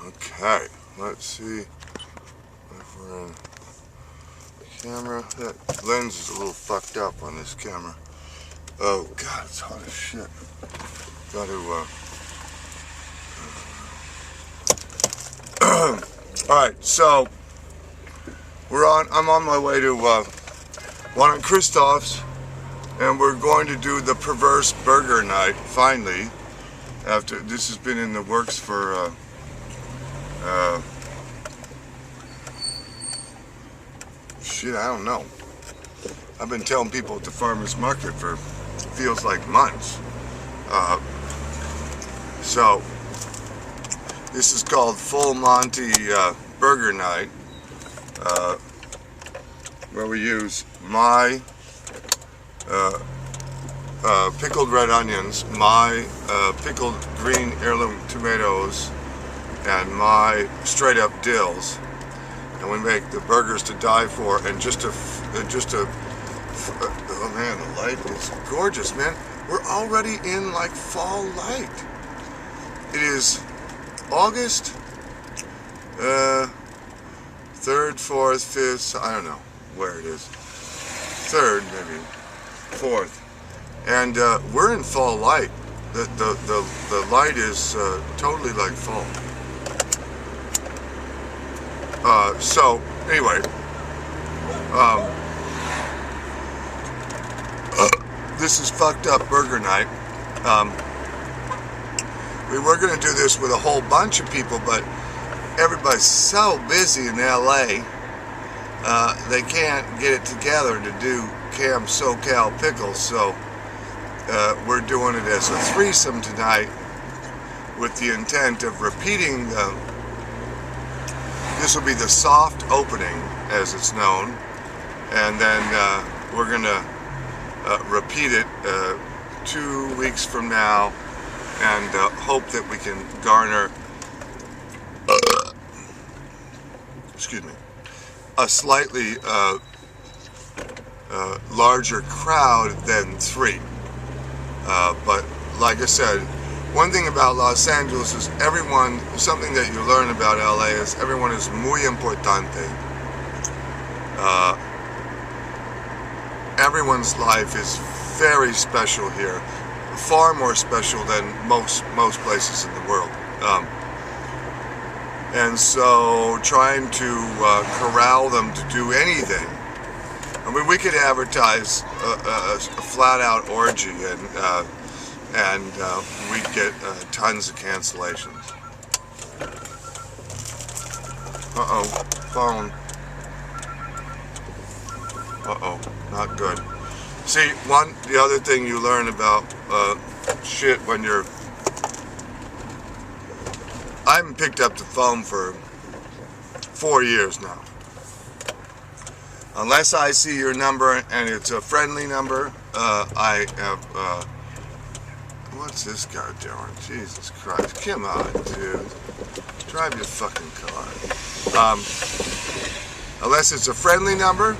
Okay, let's see if we're in camera. That lens is a little fucked up on this camera. Oh god, it's hot as shit. Got to alright, so I'm on my way to one at Christoph's, and we're going to do the Perverse Burger Night finally. After this has been in the works for shit, I don't know. I've been telling people at the farmer's market for feels like months. So this is called Full Monty Burger Night, where we use my pickled red onions, my pickled green heirloom tomatoes, and my straight up dills, and we make the burgers to die for. And oh man, the light is gorgeous, man. We're already in like fall light. It is August 3rd, 4th, 5th, I don't know where it is, 3rd maybe, 4th, and we're in fall light. The light is totally like fall. So anyway, this is fucked up burger night. We were going to do this with a whole bunch of people, but everybody's so busy in LA, they can't get it together to do Cam SoCal Pickles, so we're doing it as a threesome tonight with the intent of repeating this will be the soft opening, as it's known, and then we're going to repeat it 2 weeks from now, and hope that we can garner excuse me, a slightly larger crowd than 3. But like I said, one thing about Los Angeles is something that you learn about LA is everyone is muy importante. Everyone's life is very special here, far more special than most places in the world. And so trying to corral them to do anything. I mean, we could advertise a flat-out orgy, and we'd get tons of cancellations. Uh-oh, phone. Uh-oh, not good. See, the other thing you learn about shit when you're... I haven't picked up the phone for 4 years now. Unless I see your number and it's a friendly number, I have, what's this guy doing? Jesus Christ, come on, dude. Drive your fucking car. Unless it's a friendly number,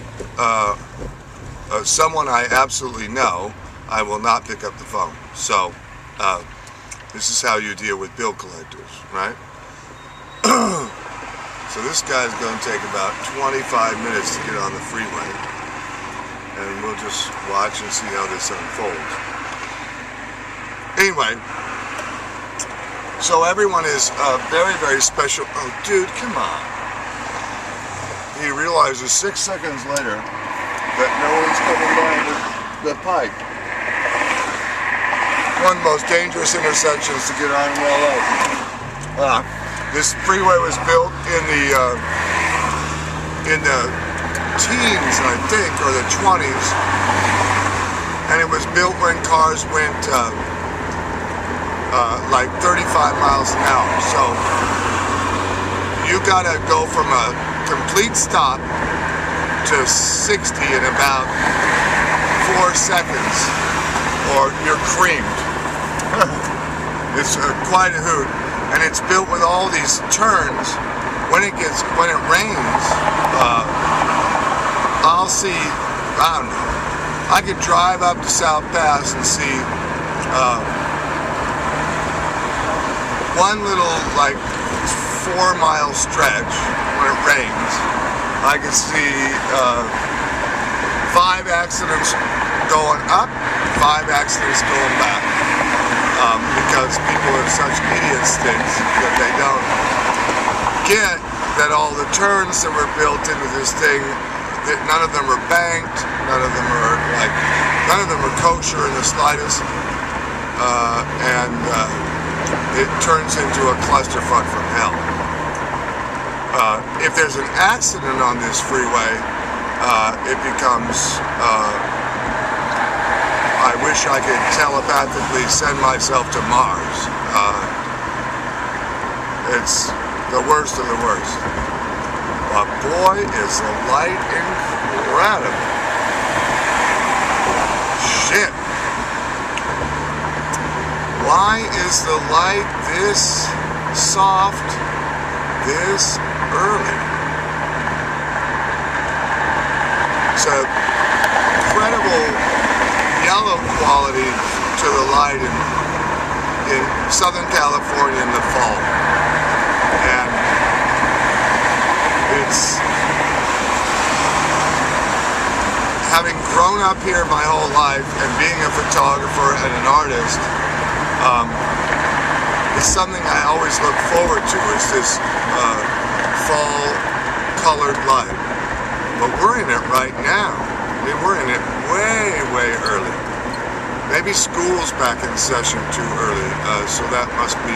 someone I absolutely know, I will not pick up the phone. So, this is how you deal with bill collectors, right? So this guy's going to take about 25 minutes to get on the freeway, and we'll just watch and see how this unfolds. Anyway, so everyone is very, very special. Oh, dude, come on. He realizes 6 seconds later that no one's coming down the pipe. One of the most dangerous intersections to get on while out. This freeway was built in the teens, I think, or the 20s, and it was built when cars went like 35 miles an hour. So you gotta go from a complete stop to 60 in about 4 seconds, or you're creamed. It's quite a hoot. And it's built with all these turns. When it rains, I'll see, I don't know, I could drive up to South Pass and see one little like 4-mile stretch when it rains. I can see 5 accidents going up, 5 accidents going back, because people are such idiot sticks that they don't get that all the turns that were built into this thing, that none of them are banked, none of them are kosher in the slightest, and it turns into a clusterfuck from hell. If there's an accident on this freeway, it becomes, I wish I could telepathically send myself to Mars. It's the worst of the worst. But boy, is the light incredible. Shit. Why is the light this soft this early? It's an incredible yellow quality to the light in Southern California in the fall. And it's, having grown up here my whole life and being a photographer and an artist, it's something I always look forward to, is this fall colored light. But we're in it right now. I mean, we're in it way, way early. Maybe school's back in session too early, so that must be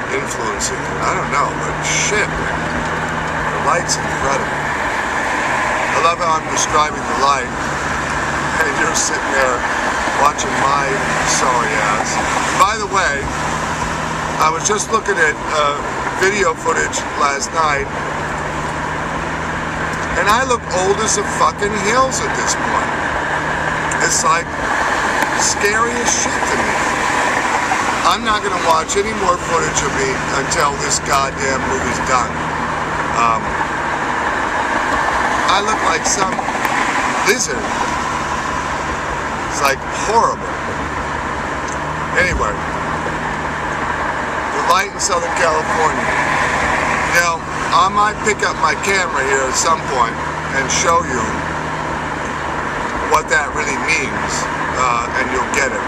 influencing it. I don't know, but shit, man. The light's incredible. I love how I'm describing the light, and you're sitting there watching my sorry ass. By the way, I was just looking at video footage last night, and I look old as the fucking hills at this point. It's like scary as shit to me. I'm not going to watch any more footage of me until this goddamn movie's done. I look like some lizard. It's like horrible. Anyway, the light in Southern California. You know, I might pick up my camera here at some point and show you what that really means, and you'll get it.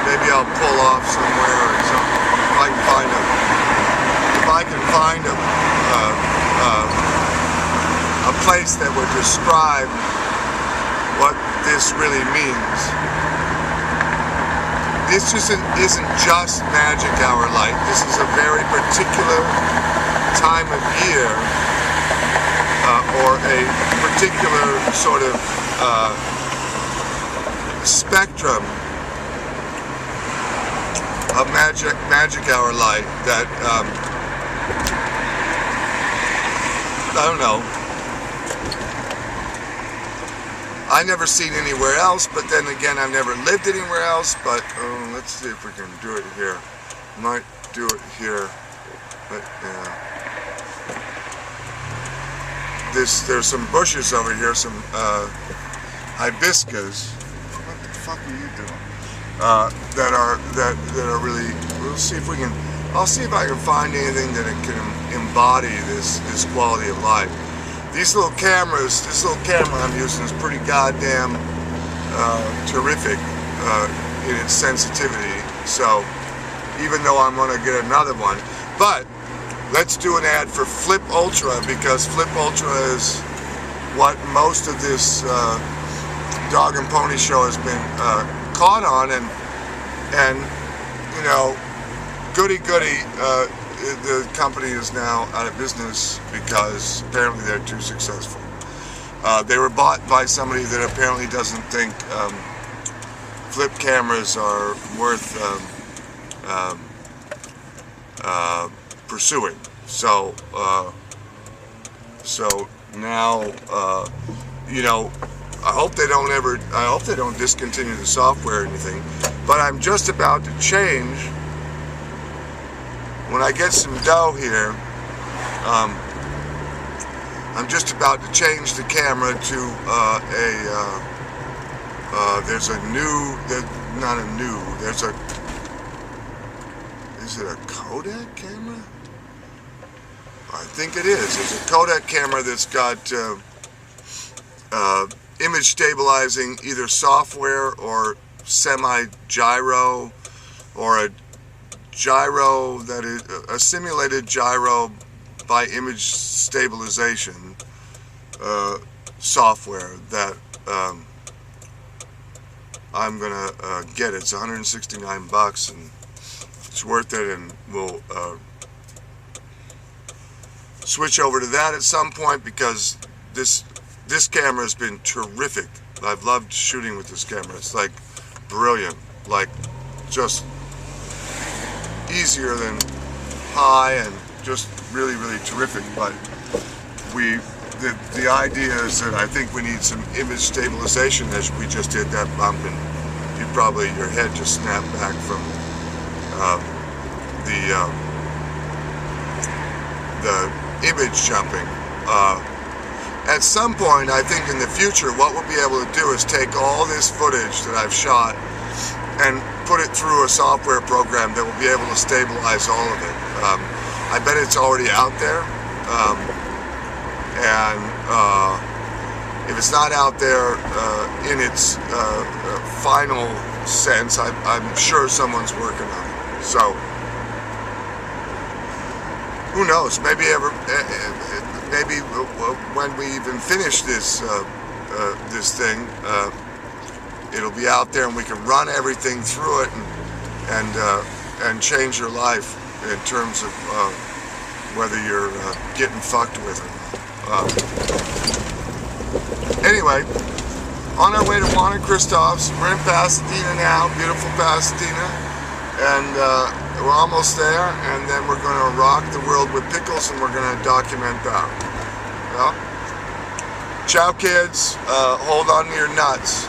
Maybe I'll pull off somewhere or something. If I can find a place that would describe what this really means. This isn't just magic hour light. This is a very particular time of year, or a particular sort of spectrum of magic hour light that I don't know. I never seen anywhere else, but then again, I've never lived anywhere else. But let's see if we can do it here. Might do it here, but yeah. There's some bushes over here, some hibiscus. What the fuck are you doing? That are really. We'll see if we can. I'll see if I can find anything that it can embody this quality of light. These little cameras, this little camera I'm using is pretty goddamn terrific in its sensitivity. So even though I'm gonna get another one, but let's do an ad for Flip Ultra, because Flip Ultra is what most of this dog and pony show has been caught on, and you know, goody. The company is now out of business because apparently they're too successful. They were bought by somebody that apparently doesn't think flip cameras are worth pursuing. So now, you know, I hope they don't discontinue the software or anything. But I'm just about to change. When I get some dough here, I'm just about to change the camera to Is it a Kodak camera? I think it is. It's a Kodak camera that's got image stabilizing either software or semi-gyro, or a gyro that is a simulated gyro by image stabilization software that I'm gonna get. It's 169 bucks, and it's worth it, and we'll switch over to that at some point, because this camera has been terrific. I've loved shooting with this camera. It's like brilliant, like just easier than high, and just really, really terrific. But the idea is that I think we need some image stabilization, as we just did that bump, and your head just snapped back from the image jumping. At some point, I think in the future, what we'll be able to do is take all this footage that I've shot and put it through a software program that will be able to stabilize all of it. I bet it's already out there, and if it's not out there in its final sense, I'm sure someone's working on it. So who knows? Maybe when we even finish this this thing, it'll be out there, and we can run everything through it and change your life in terms of whether you're getting fucked with or not. Anyway, on our way to Juan and Christoph's. We're in Pasadena now, beautiful Pasadena, and we're almost there, and then we're going to rock the world with pickles, and we're going to document that. Well, ciao kids, hold on to your nuts.